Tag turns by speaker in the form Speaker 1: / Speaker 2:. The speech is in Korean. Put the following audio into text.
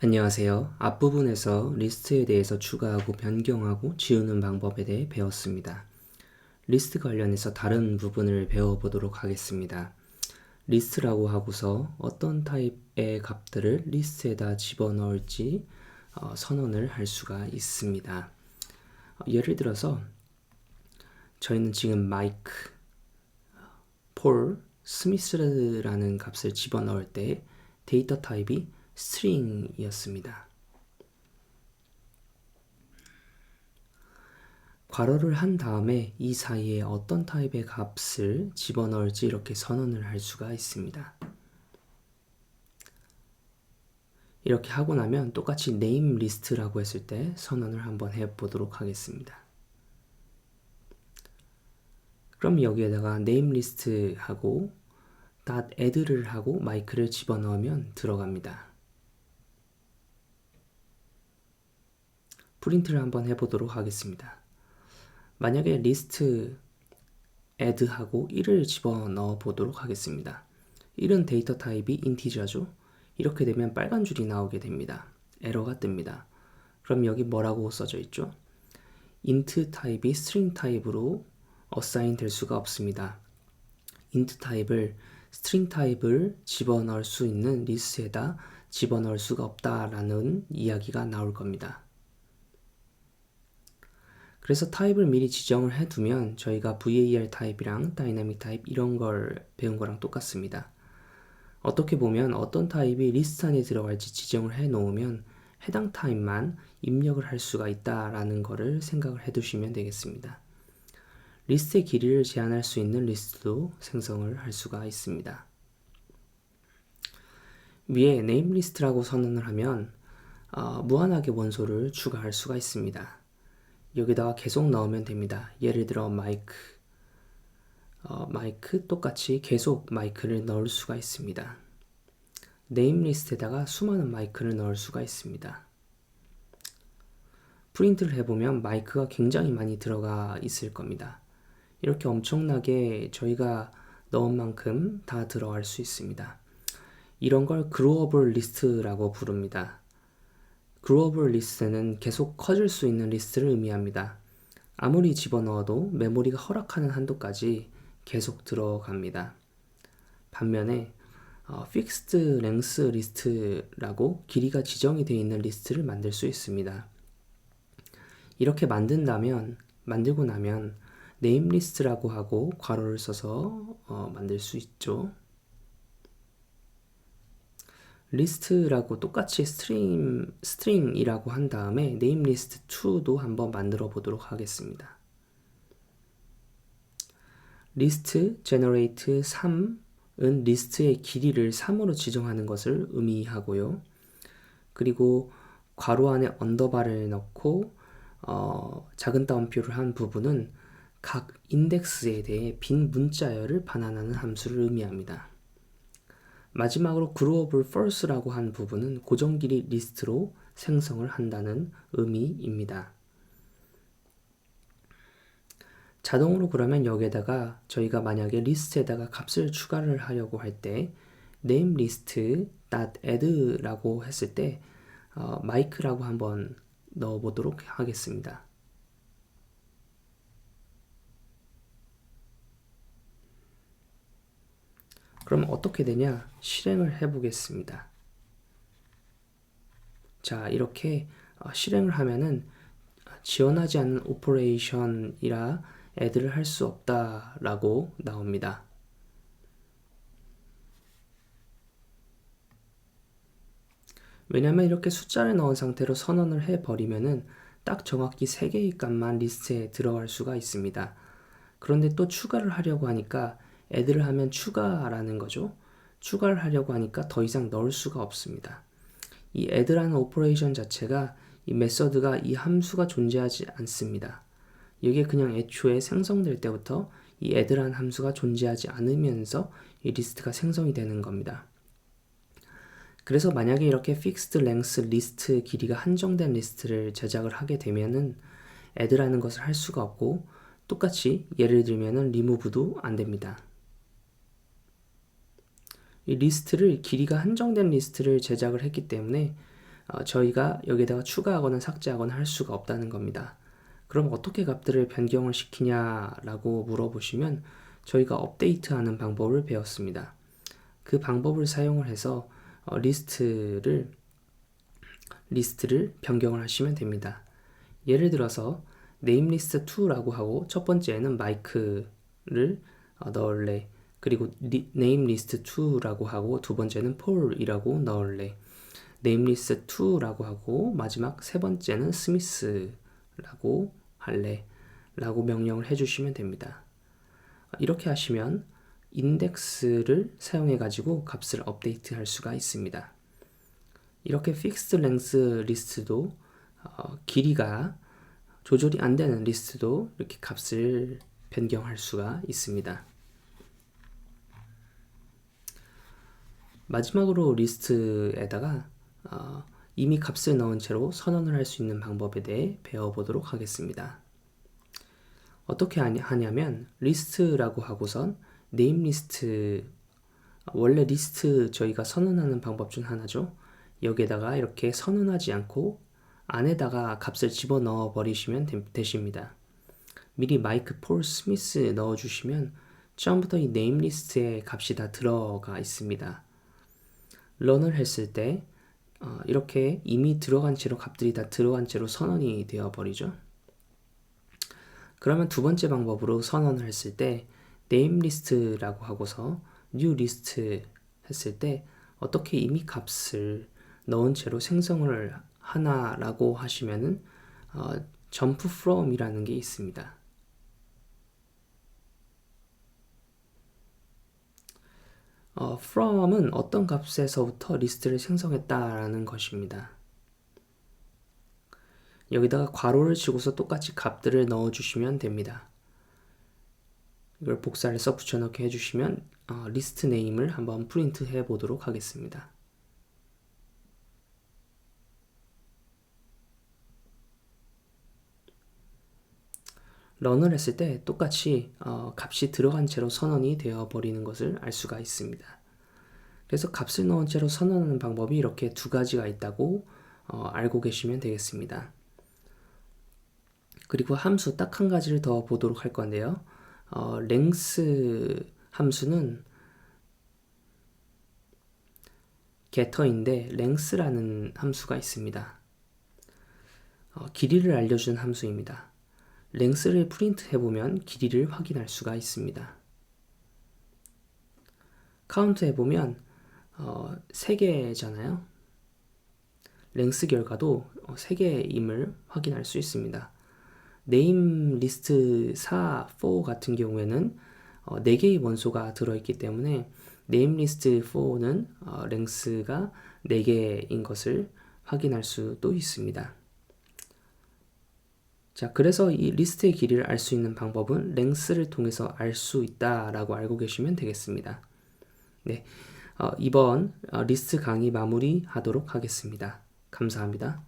Speaker 1: 안녕하세요. 앞부분에서 리스트에 대해서 추가하고 변경하고 지우는 방법에 대해 배웠습니다. 리스트 관련해서 다른 부분을 배워보도록 하겠습니다. 리스트라고 하고서 어떤 타입의 값들을 리스트에다 집어넣을지 선언을 할 수가 있습니다. 예를 들어서 저희는 지금 마이크, 폴, 스미스라는 값을 집어넣을 때 데이터 타입이 string이었습니다. 괄호를 한 다음에 이 사이에 어떤 타입의 값을 집어넣을지 이렇게 선언을 할 수가 있습니다. 이렇게 하고 나면 똑같이 name list라고 했을 때 선언을 한번 해보도록 하겠습니다. 그럼 여기에다가 name list 하고 .add를 하고 마이크를 집어넣으면 들어갑니다. 프린트를 한번 해보도록 하겠습니다. 만약에 list add하고 1을 집어넣어 보도록 하겠습니다. 1은 데이터 타입이 인티저죠. 이렇게 되면 빨간 줄이 나오게 됩니다. 에러가 뜹니다. 그럼 여기 뭐라고 써져 있죠? int 타입이 string 타입으로 assign 될 수가 없습니다. int 타입을 string 타입을 집어넣을 수 있는 리스트에다 집어넣을 수가 없다라는 이야기가 나올 겁니다. 그래서 타입을 미리 지정을 해두면 저희가 var 타입이랑 다이나믹 타입 이런 걸 배운 거랑 똑같습니다. 어떻게 보면 어떤 타입이 리스트 안에 들어갈지 지정을 해 놓으면 해당 타입만 입력을 할 수가 있다라는 거를 생각을 해 두시면 되겠습니다. 리스트의 길이를 제한할 수 있는 리스트도 생성을 할 수가 있습니다. 위에 name list라고 선언을 하면 무한하게 원소를 추가할 수가 있습니다. 여기다가 계속 넣으면 됩니다. 예를 들어 마이크 똑같이 계속 마이크를 넣을 수가 있습니다. 네임 리스트에다가 수많은 마이크를 넣을 수가 있습니다. 프린트를 해보면 마이크가 굉장히 많이 들어가 있을 겁니다. 이렇게 엄청나게 저희가 넣은 만큼 다 들어갈 수 있습니다. 이런 걸 growable 리스트라고 부릅니다. growable 리스트는 계속 커질 수 있는 리스트를 의미합니다. 아무리 집어넣어도 메모리가 허락하는 한도까지 계속 들어갑니다. 반면에 fixed length 리스트라고 길이가 지정이 되어 있는 리스트를 만들 수 있습니다. 이렇게 만들고 나면 name list라고 하고 괄호를 써서 만들 수 있죠. 리스트라고 똑같이 string이라고 한 다음에 name list 2도 한번 만들어 보도록 하겠습니다. list generate 3은 리스트의 길이를 3으로 지정하는 것을 의미하고요. 그리고 괄호 안에 언더바를 넣고 작은 따옴표를 한 부분은 각 인덱스에 대해 빈 문자열을 반환하는 함수를 의미합니다. 마지막으로 growable false라고 한 부분은 고정 길이 리스트로 생성을 한다는 의미입니다. 자동으로 그러면 여기에다가 저희가 만약에 리스트에다가 값을 추가를 하려고 할 때 name list.add라고 했을 때 마이크라고 한번 넣어 보도록 하겠습니다. 그럼 어떻게 되냐? 실행을 해 보겠습니다. 자, 이렇게 실행을 하면은 지원하지 않는 오퍼레이션이라 add를 할 수 없다라고 나옵니다. 왜냐면 이렇게 숫자를 넣은 상태로 선언을 해버리면은 딱 정확히 3개의 값만 리스트에 들어갈 수가 있습니다. 그런데 또 추가를 하려고 하니까 add를 하면 추가라는 거죠. 추가를 하려고 하니까 더 이상 넣을 수가 없습니다. 이 add라는 오퍼레이션 자체가 이 메서드가 이 함수가 존재하지 않습니다. 이게 그냥 애초에 생성될 때부터 이 add라는 함수가 존재하지 않으면서 이 리스트가 생성이 되는 겁니다. 그래서 만약에 이렇게 fixed length 리스트 길이가 한정된 리스트를 제작을 하게 되면은 add라는 것을 할 수가 없고 똑같이 예를 들면은 remove도 안 됩니다. 이 리스트를 길이가 한정된 리스트를 제작을 했기 때문에 저희가 여기다가 추가하거나 삭제하거나 할 수가 없다는 겁니다. 그럼 어떻게 값들을 변경을 시키냐라고 물어보시면 저희가 업데이트하는 방법을 배웠습니다. 그 방법을 사용을 해서 리스트를 변경을 하시면 됩니다. 예를 들어서 namelist2라고 하고 첫 번째에는 마이크를 넣을래. 그리고 namelist2라고 하고 두 번째는 paul이라고 넣을래. namelist2라고 하고 마지막 세 번째는 스미스라고 할래. 라고 명령을 해주시면 됩니다. 이렇게 하시면 인덱스를 사용해 가지고 값을 업데이트 할 수가 있습니다. 이렇게 fixed length 리스트도 길이가 조절이 안 되는 리스트도 이렇게 값을 변경할 수가 있습니다. 마지막으로 리스트에다가 이미 값을 넣은 채로 선언을 할 수 있는 방법에 대해 배워보도록 하겠습니다. 어떻게 하냐면 리스트라고 하고선 name 리스트, 원래 리스트 저희가 선언하는 방법 중 하나죠. 여기에다가 이렇게 선언하지 않고 안에다가 값을 집어넣어 버리시면 되십니다. 미리 마이크 폴 스미스 넣어주시면 처음부터 이 name 리스트에 값이 다 들어가 있습니다. 런을 했을 때 이렇게 이미 들어간 채로 값들이 다 들어간 채로 선언이 되어 버리죠. 그러면 두 번째 방법으로 선언을 했을 때 name list라고 하고서 new list 했을 때 어떻게 이미 값을 넣은 채로 생성을 하나라고 하시면은 jump from이라는 게 있습니다. from은 어떤 값에서부터 리스트를 생성했다라는 것입니다. 여기다가 괄호를 치고서 똑같이 값들을 넣어주시면 됩니다. 이걸 복사를 해서 붙여넣기 해주시면 리스트 네임을 한번 프린트 해 보도록 하겠습니다. 런을 했을 때 똑같이 값이 들어간 채로 선언이 되어 버리는 것을 알 수가 있습니다. 그래서 값을 넣은 채로 선언하는 방법이 이렇게 두 가지가 있다고 알고 계시면 되겠습니다. 그리고 함수 딱 한 가지를 더 보도록 할 건데요. length 함수는 getter인데 length라는 함수가 있습니다. 길이를 알려주는 함수입니다. length를 프린트 해보면 길이를 확인할 수가 있습니다. 카운트 해보면 3개잖아요. length 결과도 3개임을 확인할 수 있습니다. name list 4 같은 경우에는 4개의 원소가 들어있기 때문에 name list 4는 length가 4개인 것을 확인할 수도 있습니다. 자, 그래서 이 리스트의 길이를 알 수 있는 방법은 length를 통해서 알 수 있다라고 알고 계시면 되겠습니다. 네, 이번 리스트 강의 마무리하도록 하겠습니다. 감사합니다.